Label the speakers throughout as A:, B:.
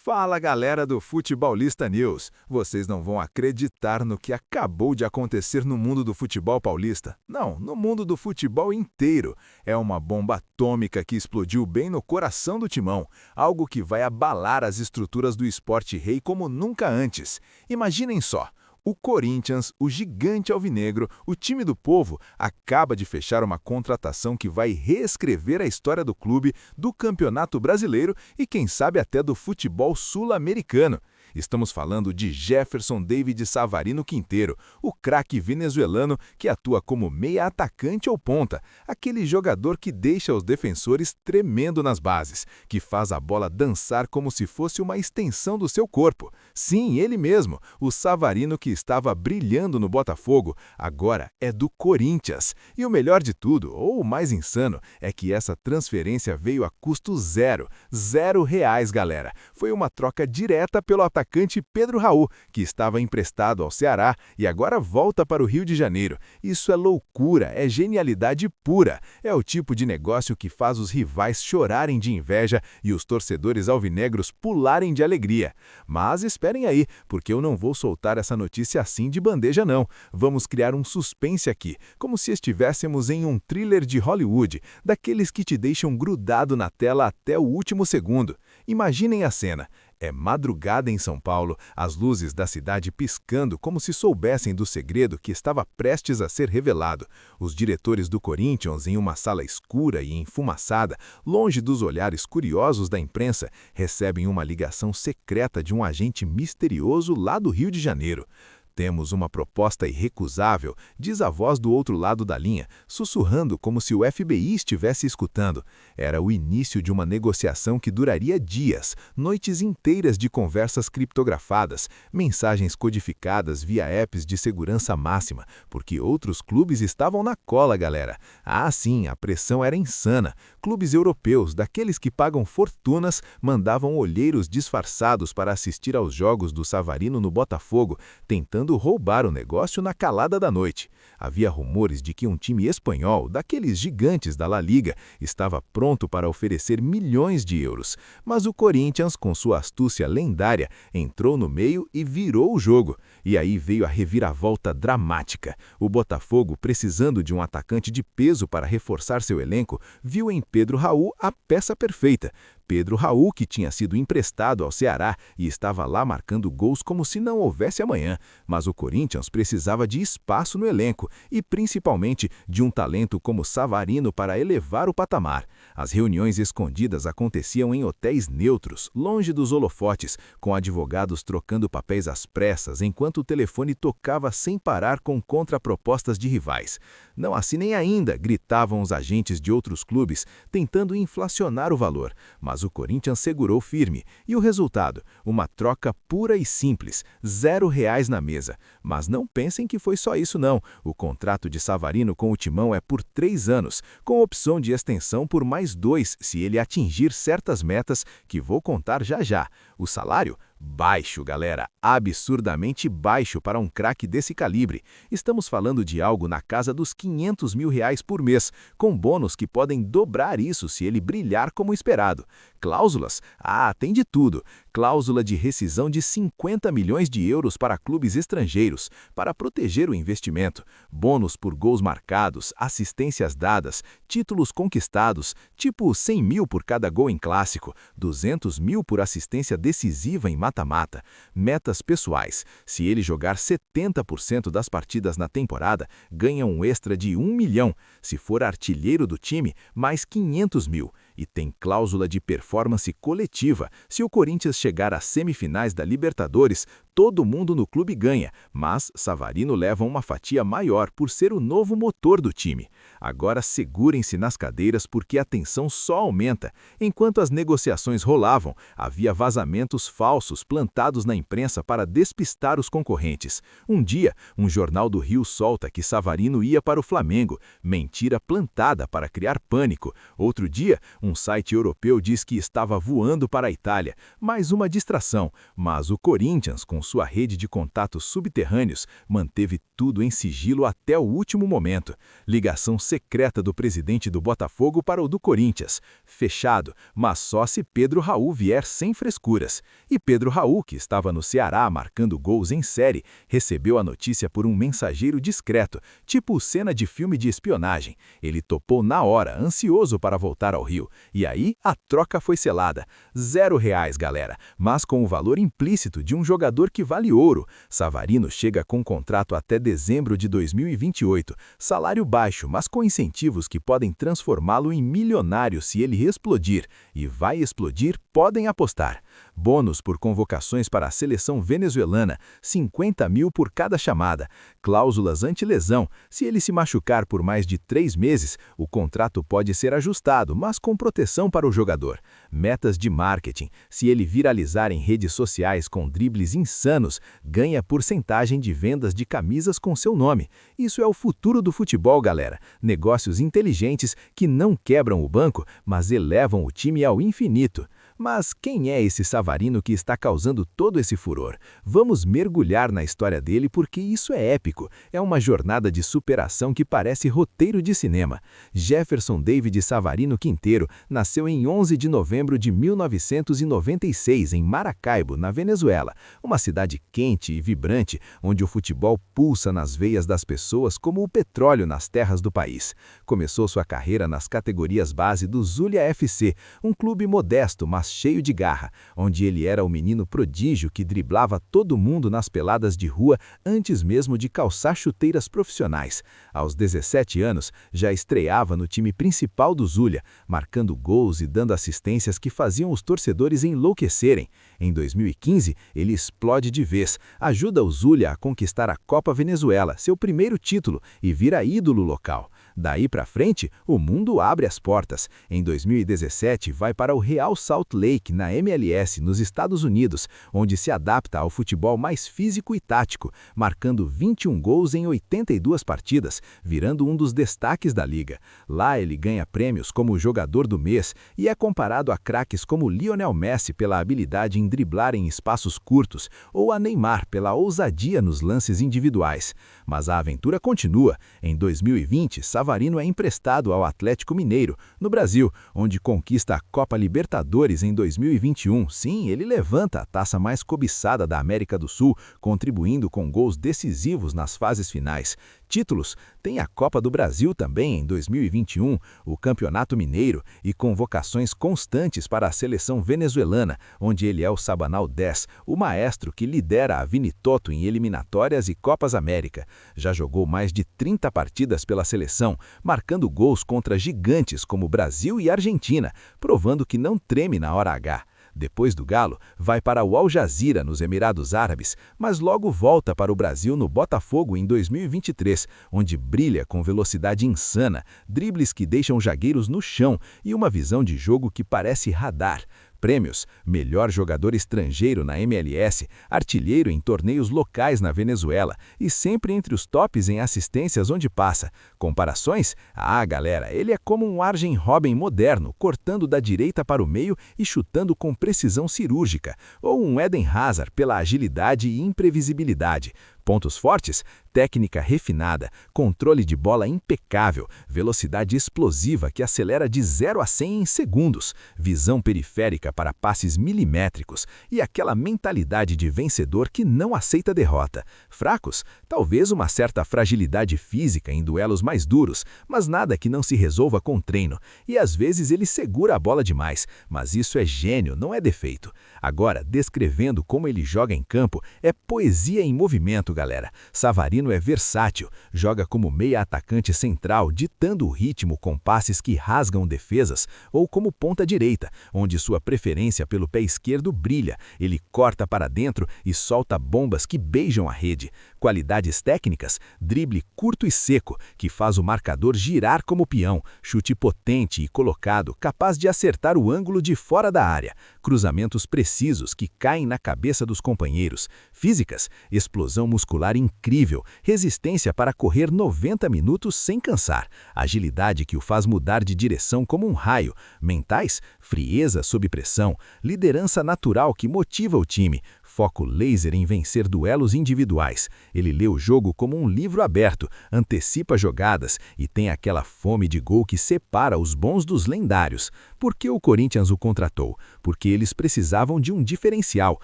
A: Fala galera do Futebolista News, vocês não vão acreditar no que acabou de acontecer no mundo do futebol paulista. Não, no mundo do futebol inteiro. É uma bomba atômica que explodiu bem no coração do timão, algo que vai abalar as estruturas do esporte rei como nunca antes. Imaginem só. O Corinthians, o gigante alvinegro, o time do povo, acaba de fechar uma contratação que vai reescrever a história do clube, do Campeonato Brasileiro e quem sabe até do futebol sul-americano. Estamos falando de Jefferson David Savarino Quinteiro, o craque venezuelano que atua como meia atacante ou ponta, aquele jogador que deixa os defensores tremendo nas bases, que faz a bola dançar como se fosse uma extensão do seu corpo. Sim, ele mesmo, o Savarino que estava brilhando no Botafogo, agora é do Corinthians. E o melhor de tudo, ou o mais insano, é que essa transferência veio a custo zero. R$ 0, galera. Foi uma troca direta pelo atacante Pedro Raul, que estava emprestado ao Ceará e agora volta para o Rio de Janeiro. Isso é loucura, é genialidade pura. É o tipo de negócio que faz os rivais chorarem de inveja e os torcedores alvinegros pularem de alegria. Mas esperem aí, porque eu não vou soltar essa notícia assim de bandeja não. Vamos criar um suspense aqui, como se estivéssemos em um thriller de Hollywood, daqueles que te deixam grudado na tela até o último segundo. Imaginem a cena. É madrugada em São Paulo, as luzes da cidade piscando como se soubessem do segredo que estava prestes a ser revelado. Os diretores do Corinthians, em uma sala escura e enfumaçada, longe dos olhares curiosos da imprensa, recebem uma ligação secreta de um agente misterioso lá do Rio de Janeiro. Temos uma proposta irrecusável, diz a voz do outro lado da linha, sussurrando como se o FBI estivesse escutando. Era o início de uma negociação que duraria dias, noites inteiras de conversas criptografadas, mensagens codificadas via apps de segurança máxima, porque outros clubes estavam na cola, galera. Ah, sim, a pressão era insana. Clubes europeus, daqueles que pagam fortunas, mandavam olheiros disfarçados para assistir aos jogos do Savarino no Botafogo, tentando roubar o negócio na calada da noite. Havia rumores de que um time espanhol, daqueles gigantes da La Liga, estava pronto para oferecer milhões de euros. Mas o Corinthians, com sua astúcia lendária, entrou no meio e virou o jogo. E aí veio a reviravolta dramática. O Botafogo, precisando de um atacante de peso para reforçar seu elenco, viu em Pedro Raul a peça perfeita. Pedro Raul, que tinha sido emprestado ao Ceará e estava lá marcando gols como se não houvesse amanhã. Mas o Corinthians precisava de espaço no elenco e principalmente de um talento como Savarino para elevar o patamar. As reuniões escondidas aconteciam em hotéis neutros, longe dos holofotes, com advogados trocando papéis às pressas enquanto o telefone tocava sem parar com contrapropostas de rivais. Não assinem ainda, gritavam os agentes de outros clubes, tentando inflacionar o valor. Mas o Corinthians segurou firme. E o resultado? Uma troca pura e simples, R$ 0 na mesa. Mas não pensem que foi só isso não. O contrato de Savarino com o Timão é por 3 anos, com opção de extensão por mais 2 se ele atingir certas metas que vou contar já já. O salário? Baixo, galera, absurdamente baixo para um craque desse calibre. Estamos falando de algo na casa dos R$ 500 mil por mês, com bônus que podem dobrar isso se ele brilhar como esperado. Cláusulas? Ah, tem de tudo. Cláusula de rescisão de 50 milhões de euros para clubes estrangeiros, para proteger o investimento. Bônus por gols marcados, assistências dadas, títulos conquistados, tipo 100 mil por cada gol em clássico, 200 mil por assistência decisiva em mata-mata. Metas pessoais. Se ele jogar 70% das partidas na temporada, ganha um extra de 1 milhão. Se for artilheiro do time, mais 500 mil. E tem cláusula de performance coletiva. Se o Corinthians chegar às semifinais da Libertadores, todo mundo no clube ganha, mas Savarino leva uma fatia maior por ser o novo motor do time. Agora segurem-se nas cadeiras porque a tensão só aumenta. Enquanto as negociações rolavam, havia vazamentos falsos plantados na imprensa para despistar os concorrentes. Um dia, um jornal do Rio solta que Savarino ia para o Flamengo, mentira plantada para criar pânico. Outro dia, um site europeu diz que estava voando para a Itália, mais uma distração, mas o Corinthians, com sua rede de contatos subterrâneos, manteve tudo em sigilo até o último momento. Ligação secreta do presidente do Botafogo para o do Corinthians. Fechado, mas só se Pedro Raul vier sem frescuras. E Pedro Raul, que estava no Ceará marcando gols em série, recebeu a notícia por um mensageiro discreto, tipo cena de filme de espionagem. Ele topou na hora, ansioso para voltar ao Rio. E aí, a troca foi selada. R$0, galera, mas com o valor implícito de um jogador que vale ouro. Savarino chega com contrato até dezembro de 2028. Salário baixo, mas com incentivos que podem transformá-lo em milionário se ele explodir. E vai explodir, podem apostar. Bônus por convocações para a seleção venezuelana, 50 mil por cada chamada. Cláusulas anti-lesão. Se ele se machucar por mais de 3 meses, o contrato pode ser ajustado, mas com proteção para o jogador. Metas de marketing. Se ele viralizar em redes sociais com dribles insanos, ganha porcentagem de vendas de camisas com seu nome. Isso é o futuro do futebol, galera. Negócios inteligentes que não quebram o banco, mas elevam o time ao infinito. Mas quem é esse Savarino que está causando todo esse furor? Vamos mergulhar na história dele porque isso é épico. É uma jornada de superação que parece roteiro de cinema. Jefferson David Savarino Quinteiro nasceu em 11 de novembro de 1996 em Maracaibo, na Venezuela. Uma cidade quente e vibrante, onde o futebol pulsa nas veias das pessoas como o petróleo nas terras do país. Começou sua carreira nas categorias base do Zulia FC, um clube modesto, mas cheio de garra, onde ele era o menino prodígio que driblava todo mundo nas peladas de rua antes mesmo de calçar chuteiras profissionais. Aos 17 anos, já estreava no time principal do Zulia, marcando gols e dando assistências que faziam os torcedores enlouquecerem. Em 2015, ele explode de vez, ajuda o Zulia a conquistar a Copa Venezuela, seu primeiro título, e vira ídolo local. Daí para frente, o mundo abre as portas. Em 2017, vai para o Real Salt Lake, na MLS, nos Estados Unidos, onde se adapta ao futebol mais físico e tático, marcando 21 gols em 82 partidas, virando um dos destaques da liga. Lá ele ganha prêmios como jogador do mês e é comparado a craques como Lionel Messi pela habilidade em driblar em espaços curtos ou a Neymar pela ousadia nos lances individuais. Mas a aventura continua. Em 2020, Savarino é emprestado ao Atlético Mineiro, no Brasil, onde conquista a Copa Libertadores em 2021. Sim, ele levanta a taça mais cobiçada da América do Sul, contribuindo com gols decisivos nas fases finais. Títulos: tem a Copa do Brasil também em 2021, o Campeonato Mineiro e convocações constantes para a seleção venezuelana, onde ele é o Sabanal 10, o maestro que lidera a Vinitoto em eliminatórias e Copas América. Já jogou mais de 30 partidas pela seleção, marcando gols contra gigantes como Brasil e Argentina, provando que não treme na hora H. Depois do Galo, vai para o Al Jazeera, nos Emirados Árabes, mas logo volta para o Brasil no Botafogo em 2023, onde brilha com velocidade insana, dribles que deixam zagueiros no chão e uma visão de jogo que parece radar. Prêmios: melhor jogador estrangeiro na MLS, artilheiro em torneios locais na Venezuela e sempre entre os tops em assistências onde passa. Comparações? Ah, galera, ele é como um Arjen Robben moderno, cortando da direita para o meio e chutando com precisão cirúrgica, ou um Eden Hazard pela agilidade e imprevisibilidade. Pontos fortes: técnica refinada, controle de bola impecável, velocidade explosiva que acelera de 0 a 100 em segundos, visão periférica para passes milimétricos e aquela mentalidade de vencedor que não aceita derrota. Fracos? Talvez uma certa fragilidade física em duelos mais duros, mas nada que não se resolva com treino. E às vezes ele segura a bola demais, mas isso é gênio, não é defeito. Agora, descrevendo como ele joga em campo, é poesia em movimento, galera. Savarino é versátil, joga como meia atacante central, ditando o ritmo com passes que rasgam defesas, ou como ponta direita, onde sua preferência pelo pé esquerdo brilha. Ele corta para dentro e solta bombas que beijam a rede. Qualidades técnicas: drible curto e seco, que faz o marcador girar como peão, chute potente e colocado, capaz de acertar o ângulo de fora da área, cruzamentos precisos que caem na cabeça dos companheiros. Físicas: explosão muscular incrível, resistência para correr 90 minutos sem cansar, agilidade que o faz mudar de direção como um raio. Mentais: frieza sob pressão, liderança natural que motiva o time, foco laser em vencer duelos individuais. Ele lê o jogo como um livro aberto, antecipa jogadas e tem aquela fome de gol que separa os bons dos lendários. Por que o Corinthians o contratou? Porque eles precisavam de um diferencial,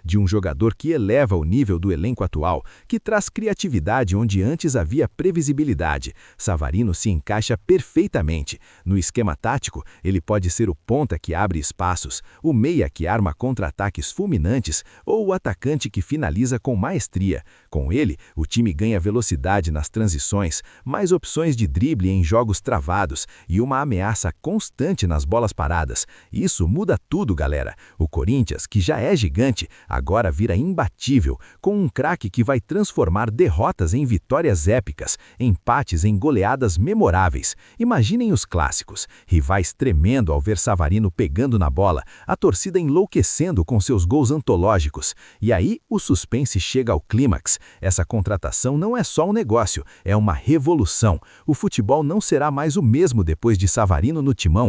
A: de um jogador que eleva o nível do elenco atual, que traz criatividade onde antes havia previsibilidade. Savarino se encaixa perfeitamente. No esquema tático, ele pode ser o ponta que abre espaços, o meia que arma contra-ataques fulminantes ou o atacante que finaliza com maestria. Com ele, o time ganha velocidade nas transições, mais opções de drible em jogos travados e uma ameaça constante nas bolas paradas. Isso muda tudo, galera. O Corinthians, que já é gigante, agora vira imbatível, com um craque que vai transformar derrotas em vitórias épicas, empates em goleadas memoráveis. Imaginem os clássicos, rivais tremendo ao ver Savarino pegando na bola, a torcida enlouquecendo com seus gols antológicos. E aí o suspense chega ao clímax. Essa contratação não é só um negócio, é uma revolução. O futebol não será mais o mesmo depois de Savarino no timão.